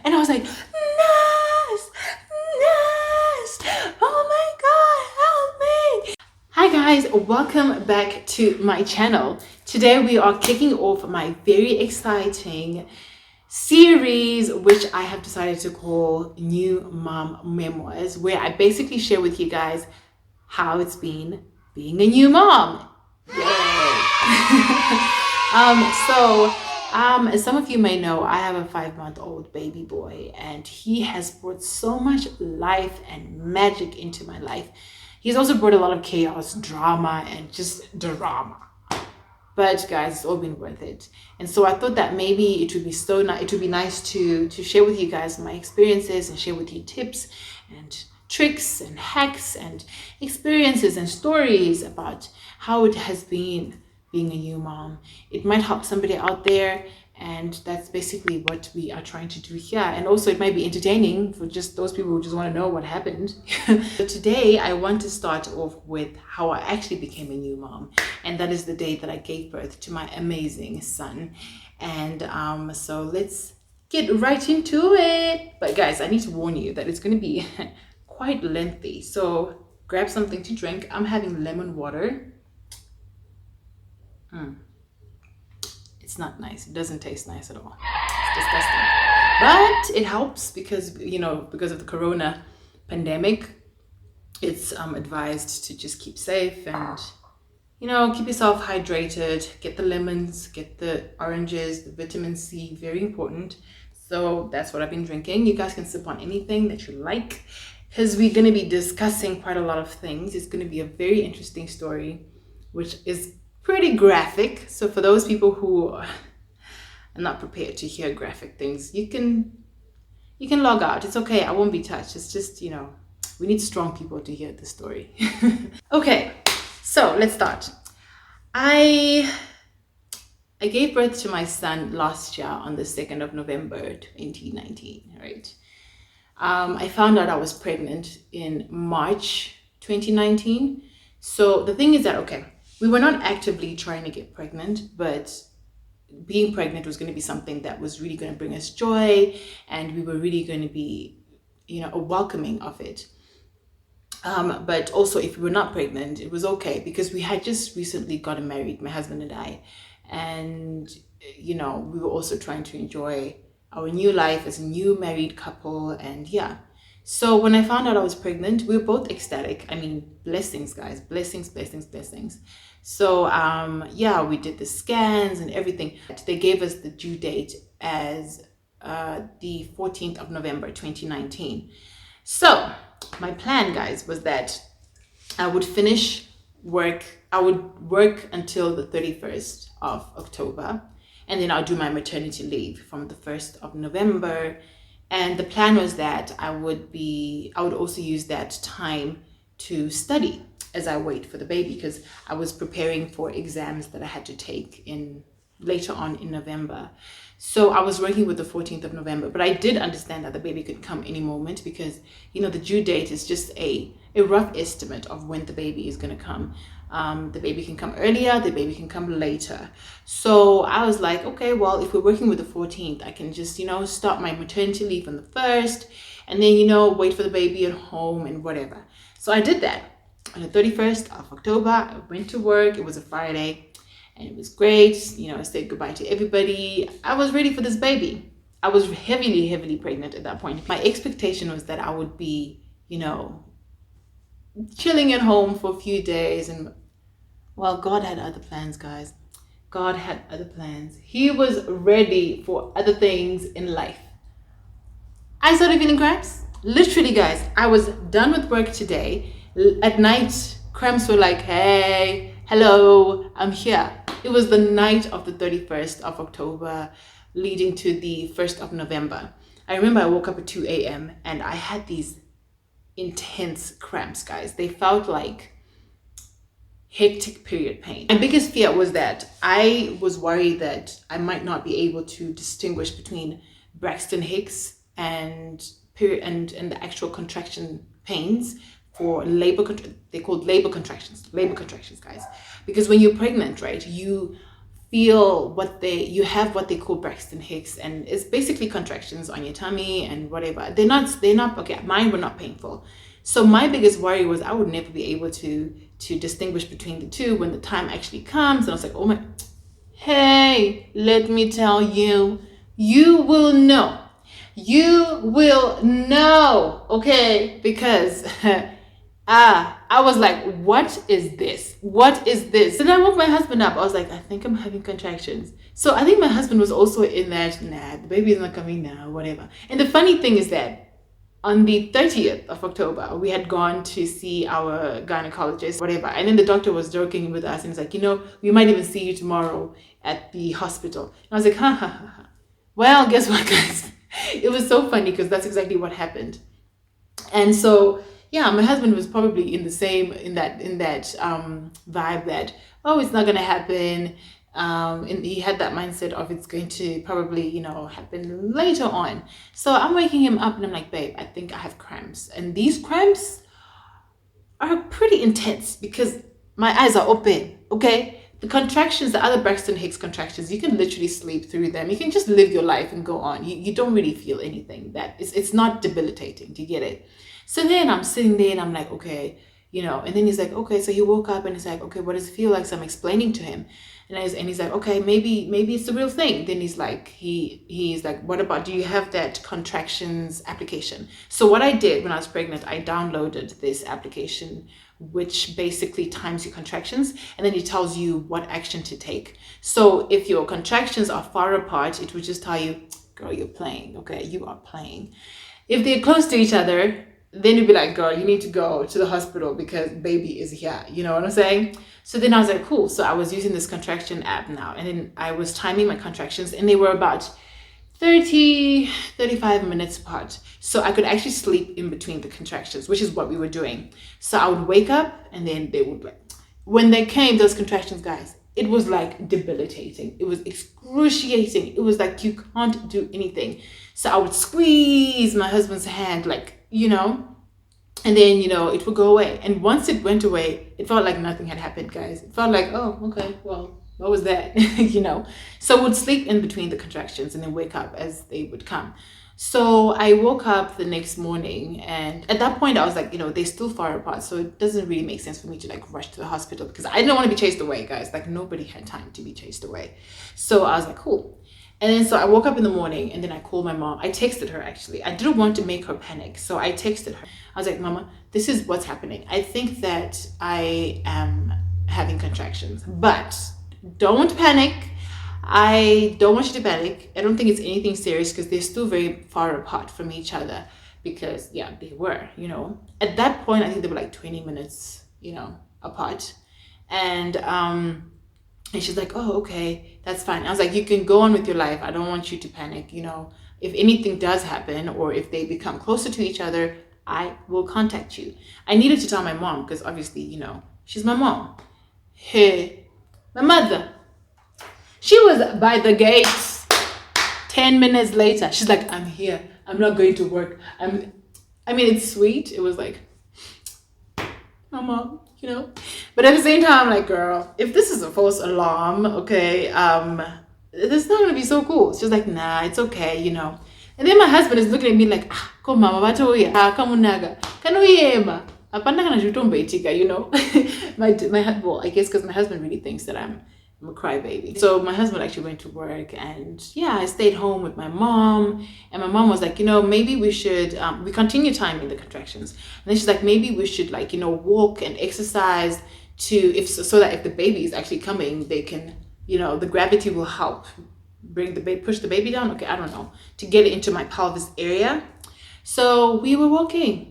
And I was like, nurse, nurse, oh my God, help me. Hi guys, welcome back to my channel. Today we are kicking off my very exciting series, which I have decided to call New Mom Memoirs, where I basically share with you guys how it's been being a new mom. Yay! As some of you may know, I have a 5-month-old baby boy, and he has brought so much life and magic into my life. He's also brought a lot of chaos, drama, and just drama. But guys, it's all been worth it. And so I thought that maybe it would be nice to share with you guys my experiences and share with you tips and tricks and hacks and experiences and stories about how it has been being a new mom. It might help somebody out there, and that's basically what we are trying to do here. And also it might be entertaining for just those people who just want to know what happened. So today I want to start off with how I actually became a new mom, and that is the day that I gave birth to my amazing son. And so let's get right into it. But guys, I need to warn you that it's going to be quite lengthy, so grab something to drink. I'm having lemon water. It's not nice. It doesn't taste nice at all. It's disgusting. But it helps because, because of the corona pandemic, it's advised to just keep safe and, keep yourself hydrated. Get the lemons, get the oranges, the vitamin C, very important. So that's what I've been drinking. You guys can sip on anything that you like, because we're going to be discussing quite a lot of things. It's going to be a very interesting story, which is pretty graphic. So for those people who are not prepared to hear graphic things, you can log out. It's okay. I won't be touched. It's just, we need strong people to hear the story. Okay, so let's start. I gave birth to my son last year on the 2nd of November 2019, right? I found out I was pregnant in March 2019. So the thing is that, okay, we were not actively trying to get pregnant, but being pregnant was going to be something that was really going to bring us joy, and we were really going to be, welcoming of it. But also, if we were not pregnant, it was okay, because we had just recently gotten married, my husband and I, and, we were also trying to enjoy our new life as a new married couple, and yeah. So when I found out I was pregnant, we were both ecstatic. I mean, blessings, guys, blessings, blessings, blessings. So we did the scans and everything. They gave us the due date as the 14th of November 2019. So my plan, guys, was that I would finish work. I would work until the 31st of October, and then I'll do my maternity leave from the 1st of November. And the plan was that I would also use that time to study as I wait for the baby, because I was preparing for exams that I had to take later on in November. So I was working with the 14th of November, but I did understand that the baby could come any moment, because, the due date is just a rough estimate of when the baby is going to come. The baby can come earlier, the baby can come later. So I was like, okay, well, if we're working with the 14th, I can just, start my maternity leave on the 1st, and then, wait for the baby at home and whatever. So I did that. On the 31st of October, I went to work. It was a Friday, and it was great. I said goodbye to everybody. I was ready for this baby. I was heavily, heavily pregnant at that point. My expectation was that I would be, chilling at home for a few days, and well, God had other plans, guys. God had other plans. He was ready for other things in life. I started feeling cramps. Literally, guys, I was done with work today. At night, cramps were like, hey, hello, I'm here. It was the night of the 31st of October leading to the 1st of November. I remember I woke up at 2 a.m. and I had these intense cramps, guys. They felt like hectic period pain. My biggest fear was that I was worried that I might not be able to distinguish between Braxton Hicks and the actual contraction pains for they're called labor contractions, guys. Because when you're pregnant, right, you feel you have what they call Braxton Hicks, and it's basically contractions on your tummy and whatever. They're not okay. Mine were not painful. So my biggest worry was I would never be able to distinguish between the two when the time actually comes. And I was like, oh my, hey, let me tell you, you will know. You will know, okay? Because I was like, what is this? What is this? Then I woke my husband up. I was like, I think I'm having contractions. So I think my husband was also in that, nah, the baby is not coming now, whatever. And the funny thing is that on the 30th of October, we had gone to see our gynecologist, whatever. And then the doctor was joking with us and he's like, you know, we might even see you tomorrow at the hospital. And I was like, ha ha ha ha. Well, guess what, guys? It was so funny because that's exactly what happened. And so, yeah, my husband was probably in that vibe that, oh, it's not going to happen. And he had that mindset of it's going to probably, you know, happen later on. So I'm waking him up and I'm like, babe, I think I have cramps. And these cramps are pretty intense because my eyes are open, okay? The contractions, the other Braxton Hicks contractions, you can literally sleep through them. You can just live your life and go on. You don't really feel anything. It's not debilitating. Do you get it? So then I'm sitting there and I'm like, okay, you know, and then he's like, okay, so he woke up and he's like, okay, what does it feel like? So I'm explaining to him. And he's like, okay, maybe it's the real thing. Then he's like, he's like, what about, do you have that contractions application? So what I did when I was pregnant, I downloaded this application, which basically times your contractions, and then it tells you what action to take. So if your contractions are far apart, it would just tell you, girl, you're playing, okay, you are playing. If they're close to each other, then you'd be like, girl, you need to go to the hospital because baby is here. You know what I'm saying? So then I was like, cool. So I was using this contraction app now. And then I was timing my contractions and they were about 35 minutes apart. So I could actually sleep in between the contractions, which is what we were doing. So I would wake up and then they would, like, when they came, those contractions, guys, it was like debilitating. It was excruciating. It was like you can't do anything. So I would squeeze my husband's hand, like, you know, and then, you know, it would go away. And once it went away, it felt like nothing had happened, guys. It felt like, oh, okay, well, what was that? You know, so I would sleep in between the contractions and then wake up as they would come. So I woke up the next morning, and at that point I was like, you know, they're still far apart, so it doesn't really make sense for me to like rush to the hospital because I didn't want to be chased away, guys. Like nobody had time to be chased away. So I was like, cool. And then so I woke up in the morning and then I called my mom. I texted her, actually. I didn't want to make her panic. So I texted her. I was like, Mama, this is what's happening. I think that I am having contractions, but don't panic. I don't want you to panic. I don't think it's anything serious because they're still very far apart from each other because, yeah, they were, you know. At that point, I think they were like 20 minutes, you know, apart. And she's like, oh, okay, that's fine. I was like, you can go on with your life. I don't want you to panic, you know. If anything does happen or if they become closer to each other, I will contact you. I needed to tell my mom because obviously, you know, she's my mom. Hey, my mother. She was by the gates 10 minutes later. She's like, I'm here. I'm not going to work. I mean, it's sweet. It was like, my mom, you know. But at the same time, I'm like, girl, if this is a false alarm, okay, this is not gonna be so cool. She's like, nah, it's okay, you know. And then my husband is looking at me like, come mama, come unaga, kanuyema, apanda kana jutombe itika, you know. Well, I guess because my husband really thinks that I'm a crybaby. So my husband actually went to work, and yeah, I stayed home with my mom. And my mom was like, you know, maybe we should, we continue timing the contractions. And then she's like, maybe we should, like, you know, walk and exercise so that if the baby is actually coming, they can, you know, the gravity will help push the baby down. Okay, I don't know, to get it into my pelvis area. So we were walking.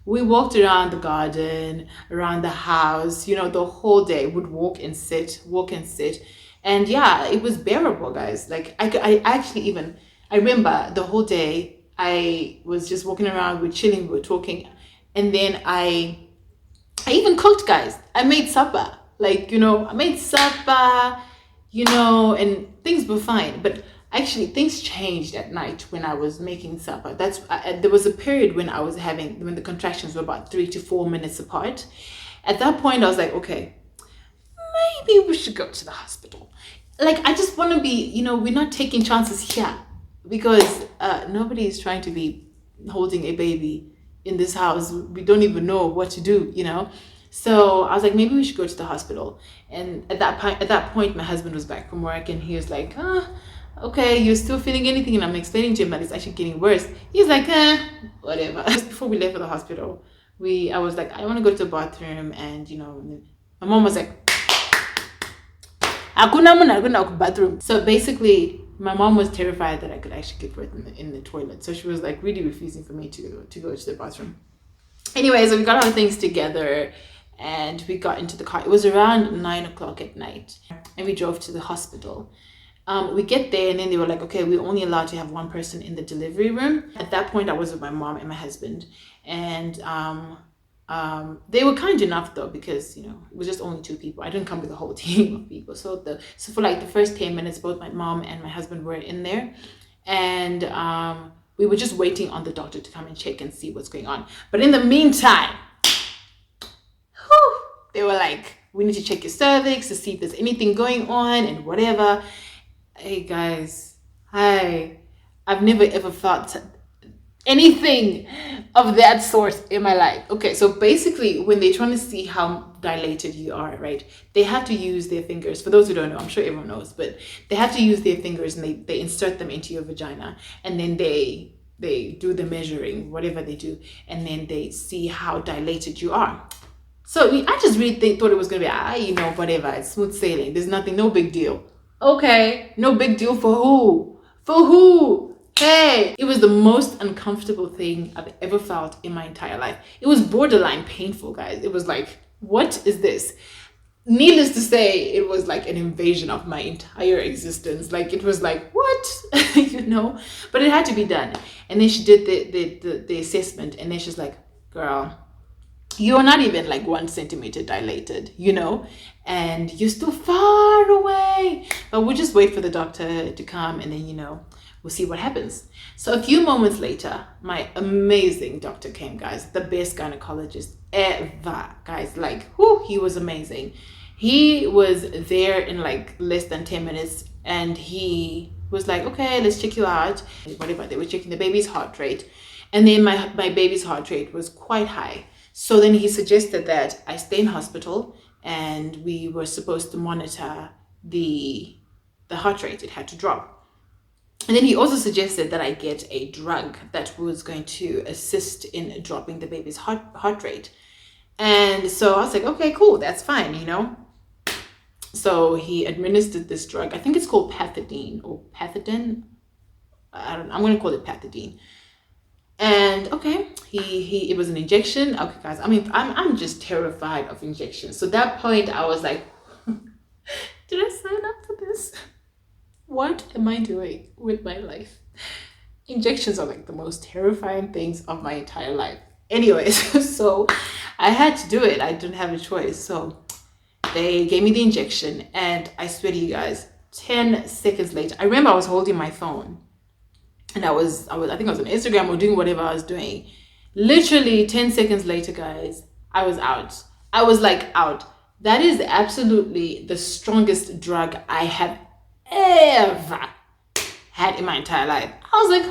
We walked around the garden, around the house, you know, the whole day. Would walk and sit. And yeah, it was bearable, guys. Like I remember the whole day I was just walking around, we're chilling, we were talking. And then I even cooked, guys. I made supper. Like, you know, I made supper, you know, and things were fine. But actually, things changed at night when I was making supper. There was a period when when the contractions were about 3 to 4 minutes apart. At that point, I was like, okay, maybe we should go to the hospital. like, I just want to be, we're not taking chances here, because nobody is trying to be holding a baby in this house. We don't even know what to do, So I was like, maybe we should go to the hospital. And at that point, my husband was back from work, and he was like, okay, you're still feeling anything? And I'm explaining to him that it's actually getting worse. He's like, whatever. Just before we left for the hospital, I was like, I want to go to the bathroom, and my mom was like, bathroom. So basically, my mom was terrified that I could actually give birth in the toilet. So she was like really refusing for me to go to the bathroom. Anyway, so we got our things together and we got into the car. It was around 9 o'clock at night, and we drove to the hospital. We get there, and then they were like, okay, we're only allowed to have one person in the delivery room. At that point, I was with my mom and my husband, and they were kind enough though, because it was just only 2 people. I didn't come with a whole team of people. So for like the first 10 minutes, both my mom and my husband were in there, and we were just waiting on the doctor to come and check and see what's going on. But in the meantime, they were like, we need to check your cervix to see if there's anything going on and whatever. Hey guys, hi. I've never ever felt anything of that sort in my life. Okay, so basically, when they're trying to see how dilated you are, right, they have to use their fingers. For those who don't know, I'm sure everyone knows, but they have to use their fingers, and they insert them into your vagina, and then they do the measuring, whatever they do, and then they see how dilated you are. So I just really thought it was gonna be whatever, it's smooth sailing, there's nothing, no big deal. Okay, no big deal for who? For who? Hey, it was the most uncomfortable thing I've ever felt in my entire life. It was borderline painful, guys. It was like, what is this? Needless to say, it was like an invasion of my entire existence. Like, it was like, what? But it had to be done. And then she did the assessment, and then she's like, girl, you're not even like 1 centimeter dilated, and you're still far away. But we'll just wait for the doctor to come, and then, we'll see what happens. So a few moments later, my amazing doctor came, guys. The best gynecologist ever, guys. Like, he was amazing. He was there in like less than 10 minutes, and he was like, okay, let's check you out. Whatever, they were checking the baby's heart rate. And then my baby's heart rate was quite high. So then he suggested that I stay in hospital, and we were supposed to monitor the heart rate. It had to drop. And then he also suggested that I get a drug that was going to assist in dropping the baby's heart rate. And so I was like, okay, cool, that's fine, So he administered this drug. I think it's called Pethidine or Pethidine. I'm going to call it Pethidine. And okay, it was an injection. Okay, guys, I'm just terrified of injections. So at that point, I was like, did I sign up for this? What am I doing with my life? Injections are like the most terrifying things of my entire life. Anyways, so I had to do it. I didn't have a choice. So they gave me the injection, and I swear to you guys, 10 seconds later, I remember I was holding my phone, and I think I was on Instagram or doing whatever I was doing. Literally 10 seconds later, guys, I was out. I was like out. That is absolutely the strongest drug I have ever had in my entire life. I was like,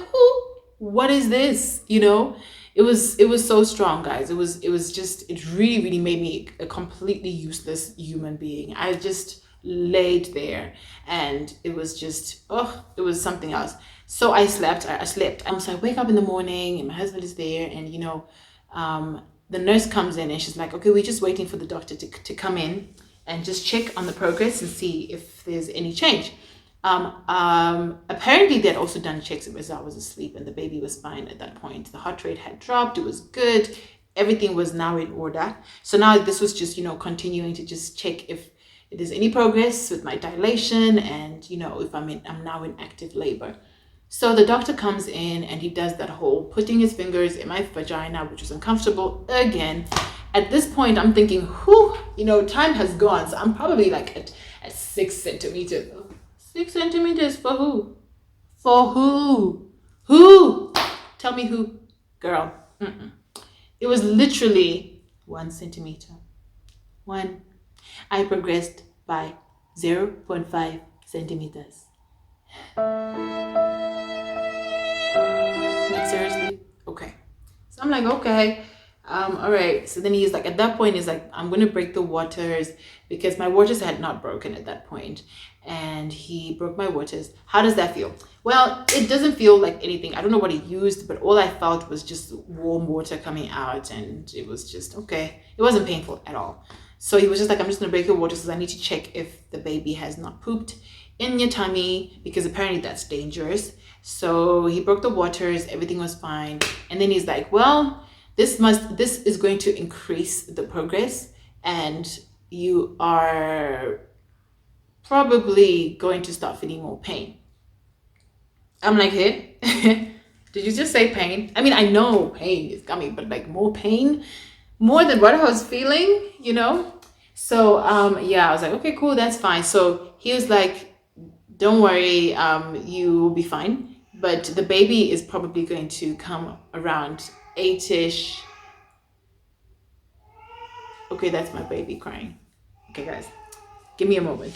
what is this? It was so strong, guys. It really, really made me a completely useless human being. I just laid there, and it was just, it was something else. So I slept. So I wake up in the morning, and my husband is there, and the nurse comes in, and she's like, okay, we're just waiting for the doctor to come in and just check on the progress and see if there's any change. Apparently they'd also done checks as I was asleep, and the baby was fine at that point. The heart rate had dropped. It was good. Everything was now in order. So now this was just, continuing to just check if there's any progress with my dilation, and, if I'm now in active labor. So the doctor comes in, and he does that whole putting his fingers in my vagina, which was uncomfortable again. At this point, I'm thinking, time has gone. So I'm probably like at 6 centimeters. 6 centimeters for who? For who? Who? Tell me who? Girl. It was literally 1 centimeter. I progressed by 0.5 centimeters. Like, seriously? Okay. So I'm like, okay. All right. So then he's like, at that point, he's like, I'm going to break the waters, because my waters had not broken at that point. And he broke my waters. How does that feel? Well, it doesn't feel like anything. I don't know what he used, but all I felt was just warm water coming out. And it was just, okay. It wasn't painful at all. So he was just like, I'm just going to break your waters because I need to check if the baby has not pooped in your tummy, because apparently that's dangerous. So he broke the waters, everything was fine. And then he's like, well, this is going to increase the progress, and you are probably going to start feeling more pain. I'm like, hey, did you just say pain? I mean, I know pain is coming, but like more pain, more than what I was feeling, you know? So yeah, I was like, okay, cool, that's fine. So he was like, don't worry, you will be fine. But the baby is probably going to come around 8-ish. Okay, that's my baby crying. Okay, guys, give me a moment.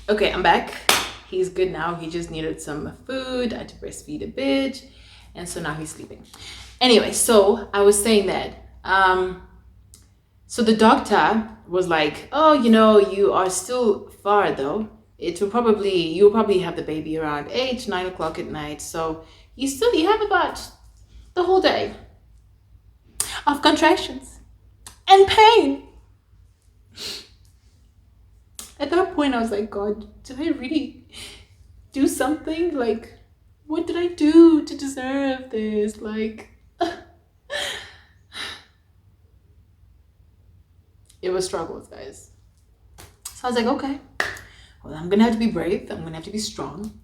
Okay, I'm back. He's good now. He just needed some food. I had to breastfeed a bit. And so now he's sleeping. Anyway, so I was saying that. So the doctor was like, oh, you know, you are still far though. You'll probably have the baby around 8, 9 o'clock at night. So you have about the whole day of contractions and pain. At that point, I was like, God, did I really do something? Like, what did I do to deserve this? Like, it was struggles, guys. So I was like, okay, well, I'm gonna have to be brave. I'm gonna have to be strong.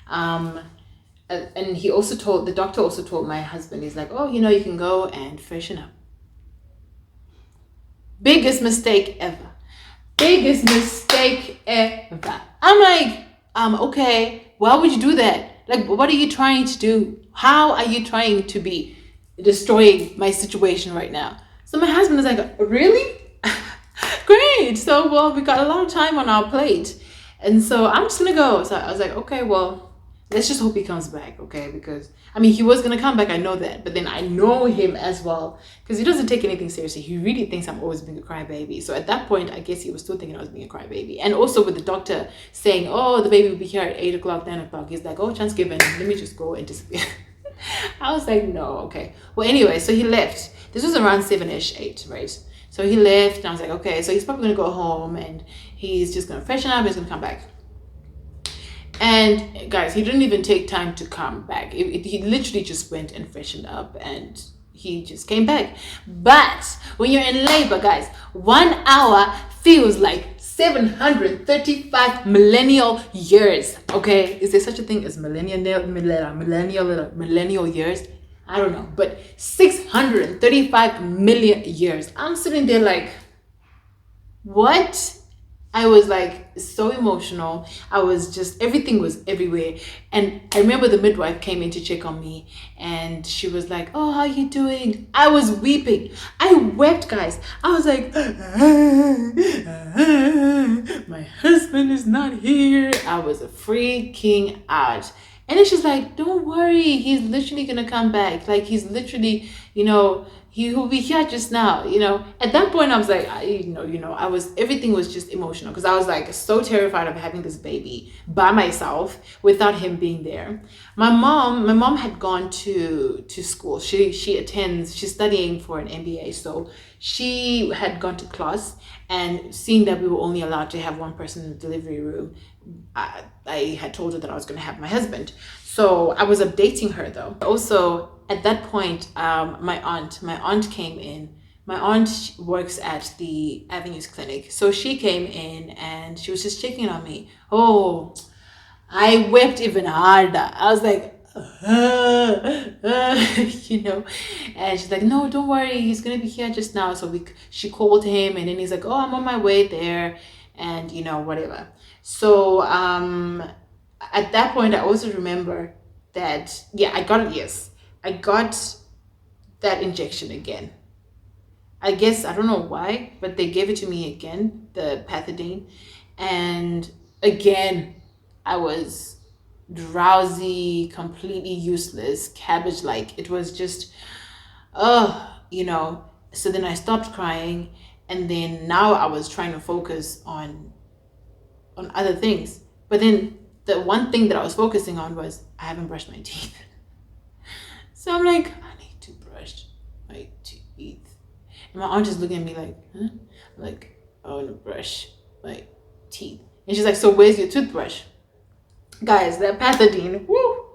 And the doctor also told my husband, he's like, oh, you know, you can go and freshen up. Biggest mistake ever. Biggest mistake ever. I'm like, okay, why would you do that? Like, what are you trying to do? How are you trying to be destroying my situation right now? So my husband is like, really? Great. So, well, we got a lot of time on our plate. And so I'm just going to go. So I was like, okay, well, let's just hope he comes back, okay? Because, I mean, he was going to come back. I know that. But then I know him as well, because he doesn't take anything seriously. He really thinks I'm always being a crybaby. So at that point, I guess he was still thinking I was being a crybaby. And also with the doctor saying, oh, the baby will be here at 8 o'clock, 9 o'clock. He's like, oh, chance given. Let me just go and disappear. I was like, no, okay. Well, anyway, so he left. This was around 7-ish, 8, right? So he left, and I was like, okay, so he's probably going to go home, and he's just going to freshen up, and he's going to come back. And guys, he didn't even take time to come back. He literally just went and freshened up, and he just came back. But when you're in labor, guys, 1 hour feels like 735 millennial years, okay? Is there such a thing as millennial years? I don't know, but 635 million years. I'm sitting there like, what? I was like so emotional. I was just, everything was everywhere. And I remember the midwife came in to check on me, and she was like, oh, how are you doing? I was weeping. I wept, guys. I was like, my husband is not here. I was freaking out. And then she's like, don't worry, he's literally gonna come back. Like, he's literally, you know, he will be here just now, you know. At that point, I was like, everything was just emotional, because I was like so terrified of having this baby by myself without him being there. My mom had gone to school. She's studying for an MBA. So she had gone to class, and seeing that we were only allowed to have one person in the delivery room, I had told her that I was going to have my husband. So I was updating her though. Also, at that point, my aunt came in. My aunt works at the Avenues Clinic. So she came in, and she was just checking on me. Oh, I wept even harder. I was like, you know, and she's like, no, don't worry, he's gonna be here just now. So she called him, and then he's like, oh, I'm on my way there, and you know, whatever. So at that point, I also remember that, yeah, I got that injection again. I guess, I don't know why, but they gave it to me again, the pethidine. And again, I was drowsy, completely useless, cabbage-like. It was just, you know. So then I stopped crying, and then now I was trying to focus on other things. But then the one thing that I was focusing on was I haven't brushed my teeth. So I'm like, I need to brush my teeth. And my aunt is looking at me like, huh? I'm like, I want to brush my teeth. And she's like, so where's your toothbrush? Guys, that pethidine, woo!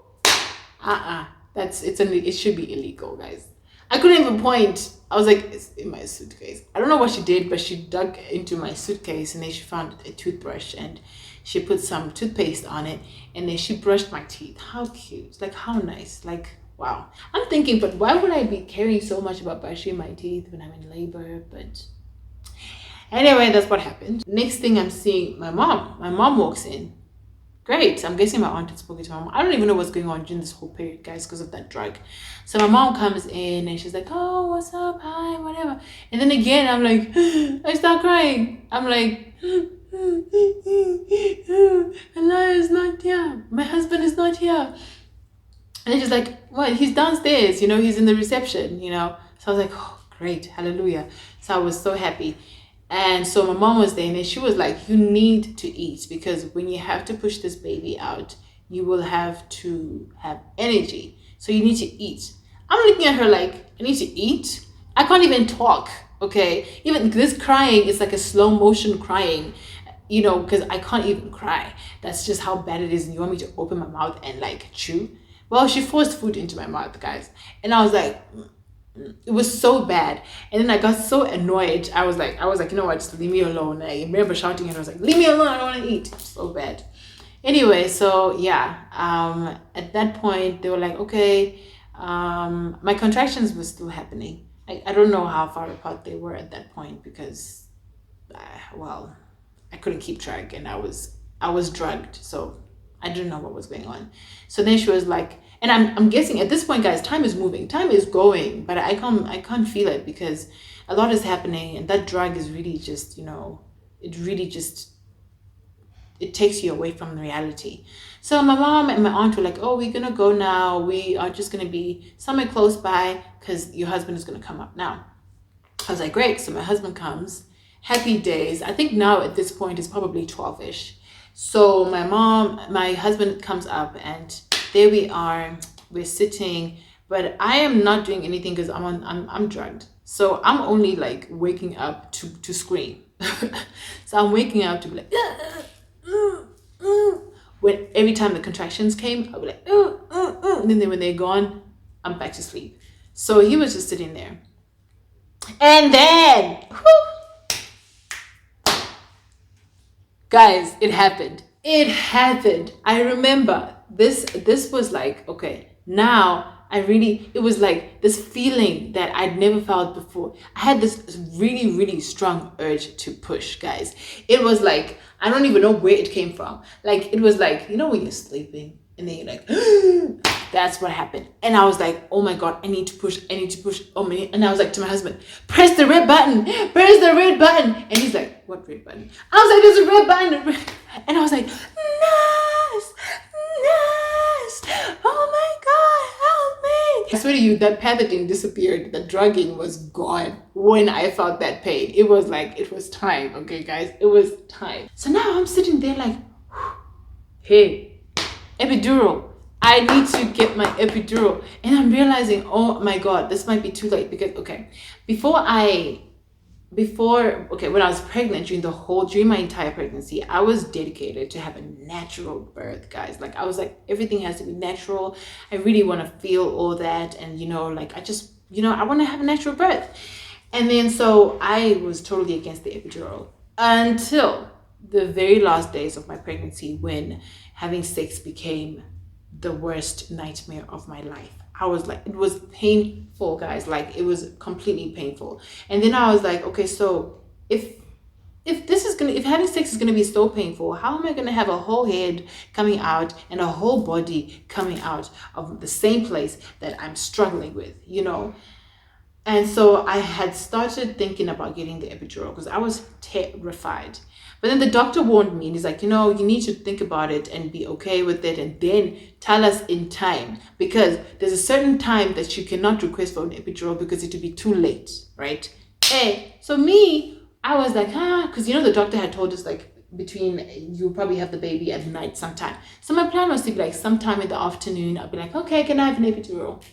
It should be illegal, guys. I couldn't even point. I was like, it's in my suitcase. I don't know what she did, but she dug into my suitcase and then she found a toothbrush and she put some toothpaste on it and then she brushed my teeth. How cute. Like, how nice. Like, wow. I'm thinking, but why would I be caring so much about brushing my teeth when I'm in labor? But anyway, that's what happened. Next thing I'm seeing my mom. My mom walks in. Great. I'm guessing my aunt had spoken to my mom. I don't even know what's going on during this whole period, guys, because of that drug. So my mom comes in and she's like, oh, what's up? Hi, whatever. And then again, I'm like, I start crying. I'm like, Allah is not here. My husband is not here. And then she's like, what? He's downstairs, you know, he's in the reception, you know. So I was like, oh, great. Hallelujah. So I was so happy. And so my mom was there and then she was like, you need to eat because when you have to push this baby out, you will have to have energy. So you need to eat. I'm looking at her like, I need to eat? I can't even talk, okay? Even this crying is like a slow motion crying, you know, because I can't even cry. That's just how bad it is. And you want me to open my mouth and like chew? Well, she forced food into my mouth, guys. And I was like, it was so bad. And then I got so annoyed. I was like, you know what, just leave me alone. I remember shouting and I was like, leave me alone, I don't want to eat. So bad. Anyway, so yeah, at that point they were like, okay, my contractions were still happening. I don't know how far apart they were at that point because well, I couldn't keep track and I was drugged, so I didn't know what was going on. So then she was like, and I'm guessing at this point, guys, time is moving, time is going, but I can't feel it because a lot is happening and that drug is really just, you know, it takes you away from reality. So my mom and my aunt were like, oh, we're gonna go now. We are just gonna be somewhere close by because your husband is gonna come up now. I was like, great. So my husband comes, happy days. I think now at this point it's probably 12-ish. So my husband comes up and there we are, we're sitting, but I am not doing anything because I'm drugged. So I'm only like waking up to scream. So I'm waking up to be like, when every time the contractions came, I'll be like, and then when they're gone, I'm back to sleep. So he was just sitting there. And then, guys, it happened. It happened. I remember this was like, okay, now it was like this feeling that I'd never felt before. I had this really, really strong urge to push, guys. It was like, I don't even know where it came from. Like, it was like, you know, when you're sleeping and then you're like, that's what happened. And I was like, oh my God, I need to push. Oh man. And I was like to my husband, press the red button. Press the red button. And he's like, what red button? I was like, there's a red button. And I was like, nurse. Oh my God, help me. I swear to you, that pethidine disappeared. The drugging was gone when I felt that pain. It was like, it was time. Okay, guys, it was time. So now I'm sitting there like, hey, epidural. I need to get my epidural. And I'm realizing, oh my God, this might be too late because, okay, when I was pregnant during my entire pregnancy, I was dedicated to have a natural birth, guys. Like, I was like, everything has to be natural. I really want to feel all that. And, you know, like, I want to have a natural birth. And then, so I was totally against the epidural until the very last days of my pregnancy when having sex became the worst nightmare of my life. I was like, it was painful, guys. Like, it was completely painful. And then I was like, okay, so if having sex is gonna be so painful, how am I gonna have a whole head coming out and a whole body coming out of the same place that I'm struggling with, you know? And so I had started thinking about getting the epidural because I was terrified. But then the doctor warned me, and he's like, you need to think about it and be okay with it, and then tell us in time, because there's a certain time that you cannot request for an epidural because it will be too late, right? So me, I was like, because the doctor had told us like you'll probably have the baby at night sometime. So my plan was to be like sometime in the afternoon, I'll be like, okay, can I have an epidural?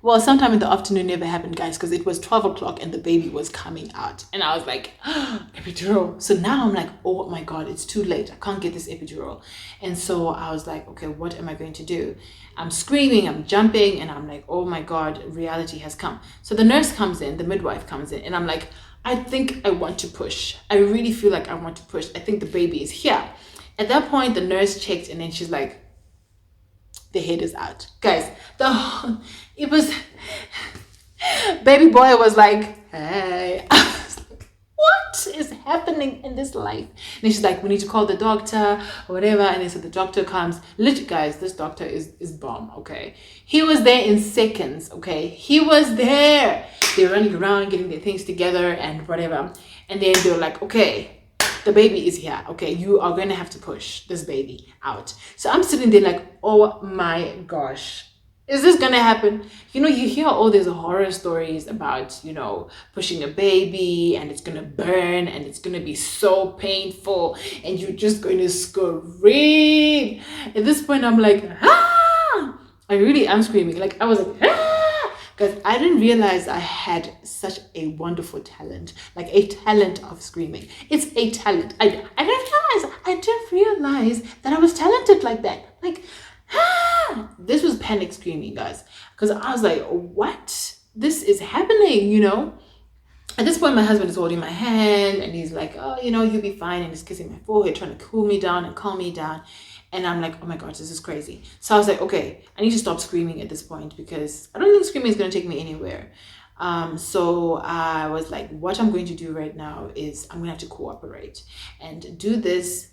Well, sometime in the afternoon never happened, guys, because it was 12 o'clock and the baby was coming out. And I was like, epidural. So now I'm like, oh my God, it's too late. I can't get this epidural. And so I was like, okay, what am I going to do? I'm screaming, I'm jumping, and I'm like, oh my God, reality has come. So the nurse comes in, the midwife comes in, and I'm like, I think I want to push. I really feel like I want to push. I think the baby is here. At that point, the nurse checked, and then she's like, the head is out. Guys, it was, baby boy was like, hey. I was like, what is happening in this life? And she's like, we need to call the doctor or whatever. And then so the doctor comes. Literally, guys, this doctor is bomb, okay? He was there in seconds, okay? He was there. They were running around, getting their things together and whatever. And then they were like, okay, the baby is here. Okay, you are going to have to push this baby out. So I'm sitting there like, oh my gosh, is this going to happen? You hear all these horror stories about, pushing a baby and it's going to burn and it's going to be so painful and you're just going to scream. At this point, I'm like, ah! I really am screaming. Like, I was like, ah! Because I didn't realize I had such a wonderful talent, like a talent of screaming. It's a talent. I didn't realize that I was talented like that. Like, this was panic screaming, guys. Because I was like, what? This is happening, At this point, my husband is holding my hand and he's like, oh, you'll be fine. And he's kissing my forehead, trying to cool me down and calm me down. And I'm like, oh my gosh, this is crazy. So I was like, okay, I need to stop screaming at this point because I don't think screaming is going to take me anywhere. So I was like, what I'm going to do right now is I'm going to have to cooperate and do this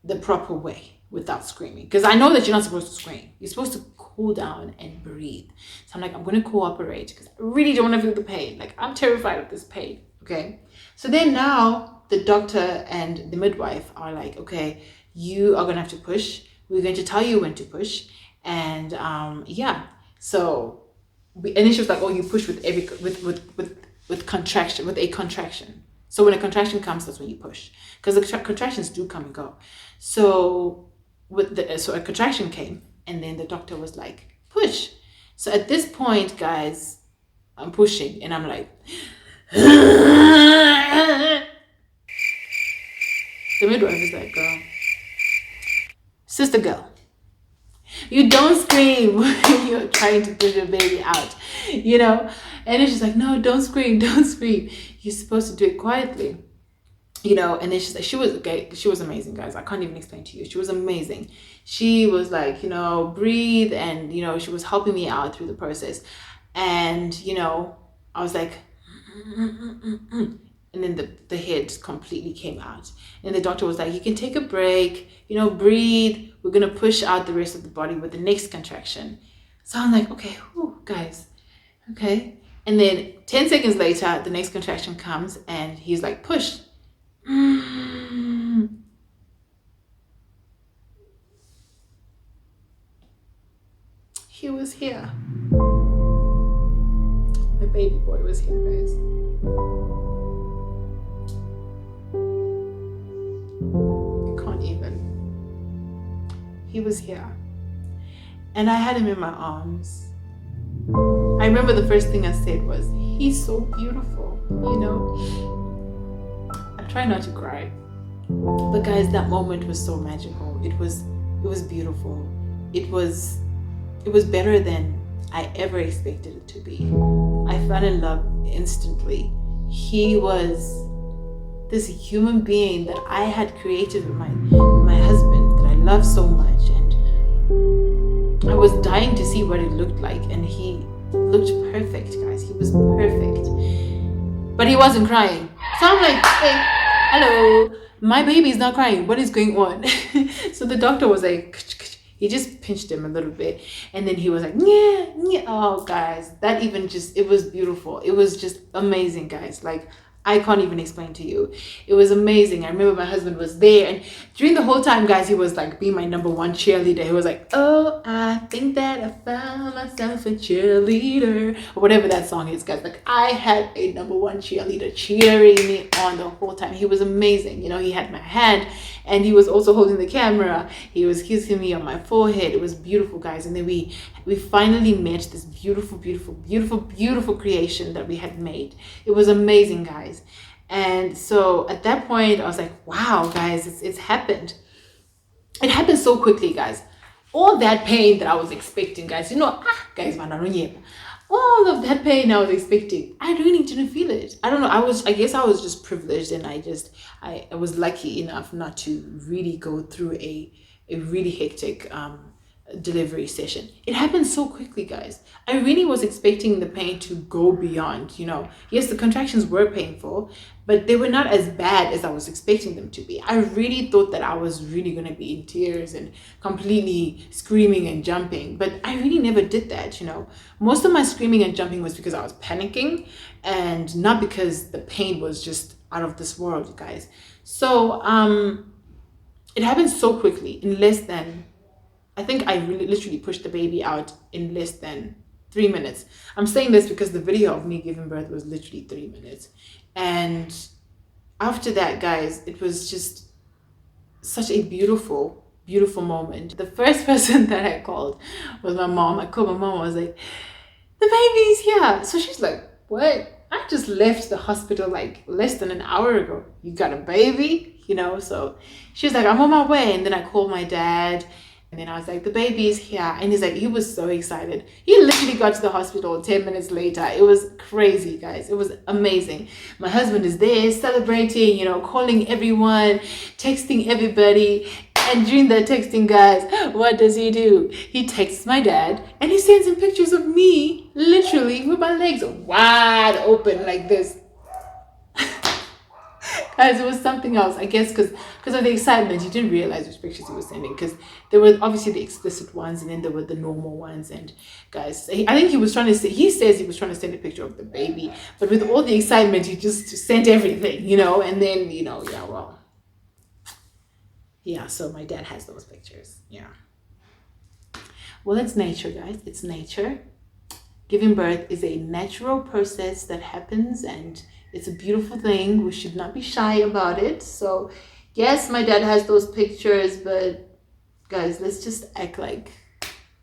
the proper way without screaming. Because I know that you're not supposed to scream. You're supposed to cool down and breathe. So I'm like, I'm going to cooperate because I really don't want to feel the pain. Like, I'm terrified of this pain. Okay. So then now the doctor and the midwife are like, okay, you are going to have to push. We're going to tell you when to push. And so and then she was like, oh, you push with with contraction, with a contraction. So when a contraction comes, that's when you push. Because the contractions do come and go. So a contraction came and then the doctor was like, push. So at this point, guys, I'm pushing and I'm like, the midwife is like, girl, sister girl, you don't scream when you're trying to push your baby out, And then she's like, no, don't scream. You're supposed to do it quietly, And then she's like, she was amazing, guys. I can't even explain to you. She was amazing. She was like, breathe, and she was helping me out through the process, and I was like, and then the head completely came out. And the doctor was like, you can take a break, breathe. We're going to push out the rest of the body with the next contraction. So I'm like, okay, whew, guys, okay. And then 10 seconds later, the next contraction comes and he's like, push. He was here. My baby boy was here, guys. He was here and I had him in my arms. I remember the first thing I said was, he's so beautiful, I try not to cry, but guys, that moment was so magical. It was beautiful. It was better than I ever expected it to be. I fell in love instantly. He was this human being that I had created with my husband that I love so much, and I was dying to see what it looked like, and he looked perfect, guys. He was perfect, but he wasn't crying. So I'm like, hey, hello, my baby's not crying. What is going on? So the doctor was like, He just pinched him a little bit, and then he was like, yeah, yeah. Oh, guys, that even just, it was beautiful. It was just amazing, guys. Like, I can't even explain to you. It was amazing. I remember my husband was there, and during the whole time, guys, he was like being my number one cheerleader. He was like, oh, I think that I found myself a cheerleader, or whatever that song is, guys. Like, I had a number one cheerleader cheering me on the whole time. He was amazing. You know, he had my hand, and he was also holding the camera. He was kissing me on my forehead. It was beautiful, guys. And then we finally met this beautiful, beautiful, beautiful, beautiful creation that we had made. It was amazing, guys. And so at that point, I was like, wow, guys, it's happened. It happened so quickly, guys. All that pain that I was expecting, guys, you know, guys, all of that pain I was expecting, I really didn't feel it. I don't know. I guess I was just privileged, and I was lucky enough not to really go through a really hectic delivery session. It happened so quickly, guys. I really was expecting the pain to go beyond, you know. Yes, the contractions were painful, but they were not as bad as I was expecting them to be. I really thought that I was really going to be in tears and completely screaming and jumping, but I really never did that, you know. Most of my screaming and jumping was because I was panicking, and not because the pain was just out of this world, you guys. So it happened so quickly. In less than, I think I really literally pushed the baby out in less than 3 minutes. I'm saying this because the video of me giving birth was literally 3 minutes. And after that, guys, it was just such a beautiful, beautiful moment. The first person that I called was my mom. I called my mom. I was like, the baby's here. So she's like, what? I just left the hospital like less than an hour ago. You got a baby? You know, so she's like, I'm on my way. And then I called my dad. And then I was like, the baby is here. And he's like, he was so excited. He literally got to the hospital 10 minutes later. It was crazy, guys. It was amazing. My husband is there celebrating, you know, calling everyone, texting everybody. And during the texting, guys, what does he do? He texts my dad, and he sends him pictures of me, literally with my legs wide open like this. Guys, it was something else, I guess, because of the excitement. You didn't realize which pictures he was sending, because there were obviously the explicit ones, and then there were the normal ones. And guys, I think he was trying to say, he says he was trying to send a picture of the baby, but with all the excitement, he just sent everything, you know. And then, you know, yeah, well, yeah, so my dad has those pictures. Yeah, well, it's nature, guys. It's nature. Giving birth is a natural process that happens, and it's a beautiful thing. We should not be shy about it. So yes, my dad has those pictures, but guys, let's just act like,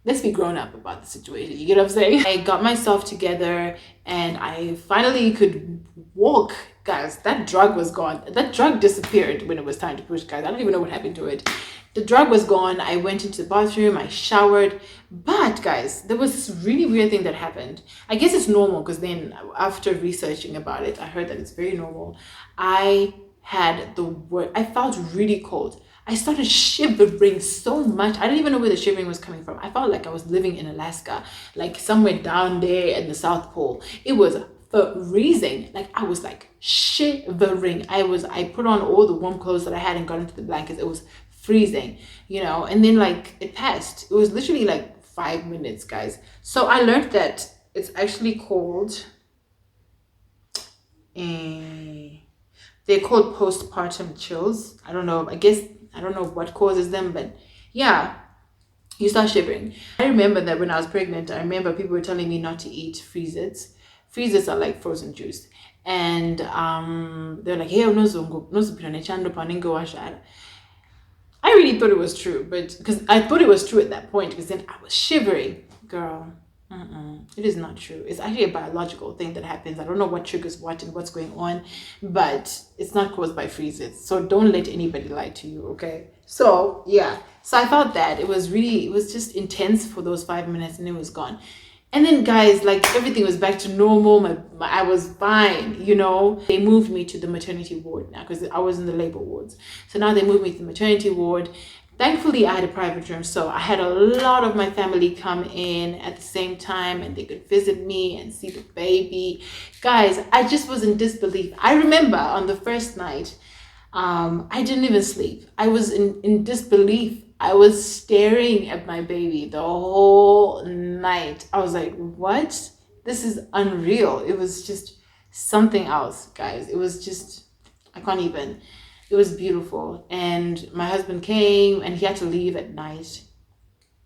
let's be grown up about the situation. You get what I'm saying? I got myself together, and I finally could walk. Guys, that drug was gone. That drug disappeared when it was time to push, guys. I don't even know what happened to it. The drug was gone. I went into the bathroom, I showered, but guys, there was this really weird thing that happened. I guess it's normal, because then after researching about it, I heard that it's very normal. I felt really cold. I started shivering so much. I didn't even know where the shivering was coming from. I felt like I was living in Alaska, like somewhere down there in the South Pole. It was freezing. Like, I was like shivering. I put on all the warm clothes that I had and got into the blankets. It was freezing, you know. And then like it passed. It was literally like 5 minutes, guys. So I learned that it's actually called they're called postpartum chills. I don't know, I don't know what causes them, but yeah, you start shivering. I remember that when I was pregnant, I remember people were telling me not to eat freezers. Freezers are like frozen juice, and they're like, hey, I really thought it was true, but because I thought it was true at that point, because then I was shivering. Girl, it is not true. It's actually a biological thing that happens. I don't know what triggers what and what's going on, but it's not caused by freezers. So don't let anybody lie to you, okay? So yeah, so I felt that it was just intense for those 5 minutes, and it was gone. And then, guys, like, everything was back to normal. I was fine, you know. They moved me to the maternity ward now, because I was in the labor wards. So now they moved me to the maternity ward. Thankfully, I had a private room, so I had a lot of my family come in at the same time, and they could visit me and see the baby. Guys, I just was in disbelief. I remember on the first night, I didn't even sleep. I was in disbelief. I was staring at my baby the whole night. I was like, what? This is unreal. It was just something else, guys. It was just, I can't even. It was beautiful. And my husband came and he had to leave at night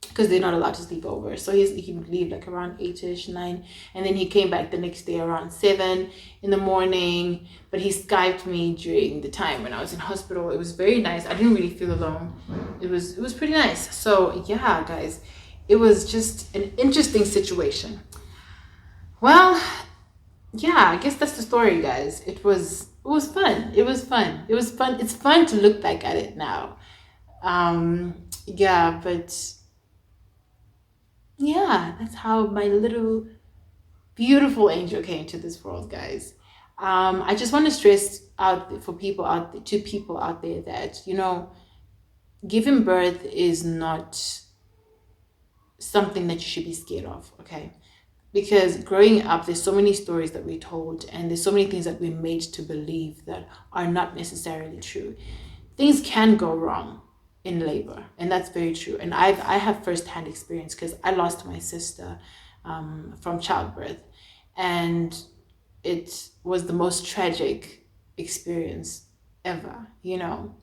because they're not allowed to sleep over. So he would leave like around 8ish, 9. And then he came back the next day around 7 in the morning. But he Skyped me during the time when I was in hospital. It was very nice. I didn't really feel alone. It was pretty nice. So yeah, guys, it was just an interesting situation. Well, yeah, I guess that's the story, guys. It was fun. It was fun. It's fun to look back at it now. Yeah, but yeah, that's how my little beautiful angel came to this world, guys. I just want to stress out for people out there, to people out there, that, you know, giving birth is not something that you should be scared of, okay? Because growing up, there's so many stories that we're told, and there's so many things that we're made to believe that are not necessarily true. Things can go wrong in labor, and that's very true. And I have firsthand experience because I lost my sister from childbirth, and it was the most tragic experience ever. You know,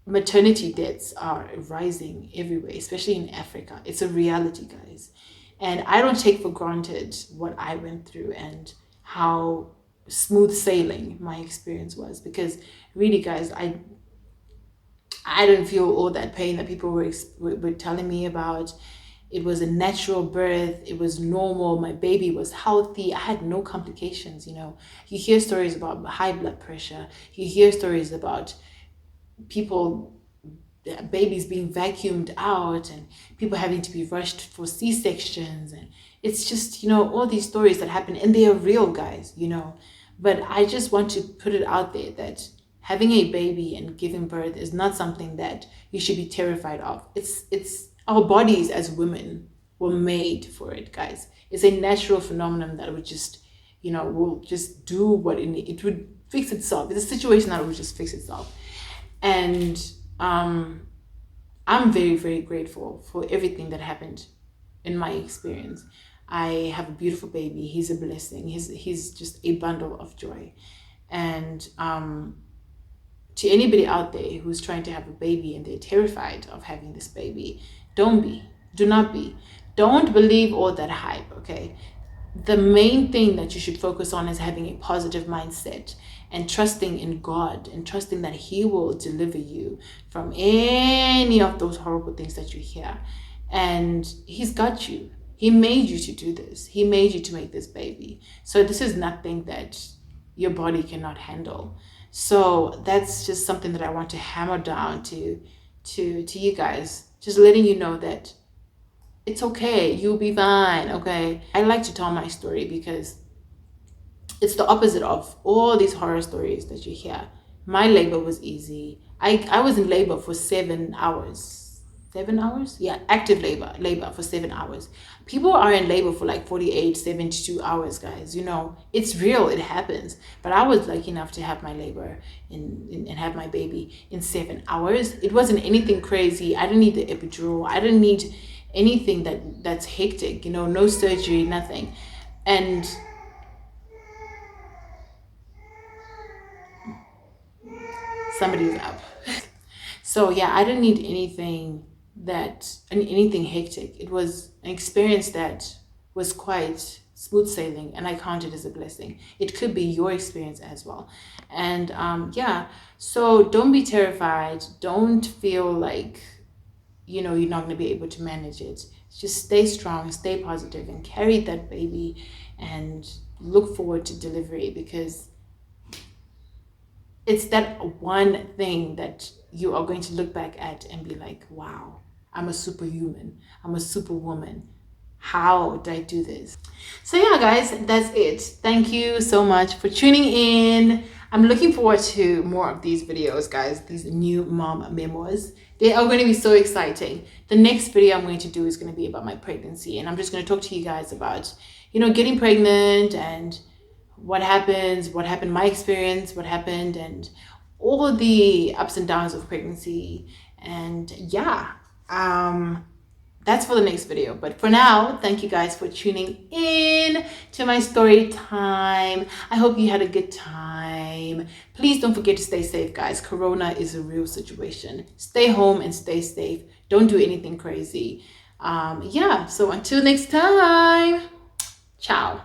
maternity deaths are rising everywhere, especially in Africa. It's a reality, guys. And I don't take for granted what I went through and how smooth sailing my experience was, because really, guys, I didn't feel all that pain that people were telling me about. It was a natural birth. It was normal. My baby was healthy. I had no complications, you know. You hear stories about high blood pressure. You hear stories about babies being vacuumed out and people having to be rushed for C-sections. And it's just, you know, all these stories that happen, and they are real, guys, you know. But I just want to put it out there that having a baby and giving birth is not something that you should be terrified of. It's our bodies as women were made for it, guys. It's a natural phenomenon that would just, you know, will just do what it would fix itself. It's a situation that would just fix itself. And I'm very, very grateful for everything that happened in my experience. I have a beautiful baby. He's a blessing. He's just a bundle of joy. And to anybody out there who's trying to have a baby and they're terrified of having this baby, do not be. Don't believe all that hype, okay? The main thing that you should focus on is having a positive mindset and trusting in God and trusting that He will deliver you from any of those horrible things that you hear. And He's got you. He made you to do this. He made you to make this baby. So this is nothing that your body cannot handle. So that's just something that I want to hammer down to you guys. Just letting you know that it's okay. You'll be fine, okay? I like to tell my story because it's the opposite of all these horror stories that you hear. My labor was easy. I was in labor for 7 hours. 7 hours? Yeah, active labor for 7 hours. People are in labor for like 48, 72 hours, guys. You know, it's real, it happens. But I was lucky enough to have my labor and have my baby in 7 hours. It wasn't anything crazy. I didn't need the epidural. I didn't need anything that's hectic, you know, no surgery, nothing. And somebody's up. So yeah, I didn't need anything hectic. It was an experience that was quite smooth sailing, and I count it as a blessing. It could be your experience as well. And yeah, so don't be terrified. Don't feel like, you know, you're not going to be able to manage it. Just stay strong, stay positive, and carry that baby and look forward to delivery, because it's that one thing that you are going to look back at and be like, wow, I'm a superhuman. I'm a superwoman. How did I do this? So yeah, guys, that's it. Thank you so much for tuning in. I'm looking forward to more of these videos, guys, these new mom memoirs. They are going to be so exciting. The next video I'm going to do is going to be about my pregnancy, and I'm just going to talk to you guys about, you know, getting pregnant and what happened, my experience, what happened, and all the ups and downs of pregnancy, And yeah, that's for the next video. But for now, thank you guys for tuning in to my story time. I hope you had a good time. Please don't forget to stay safe, guys. Corona is a real situation. Stay home and stay safe. Don't do anything crazy. Yeah, so until next time, ciao.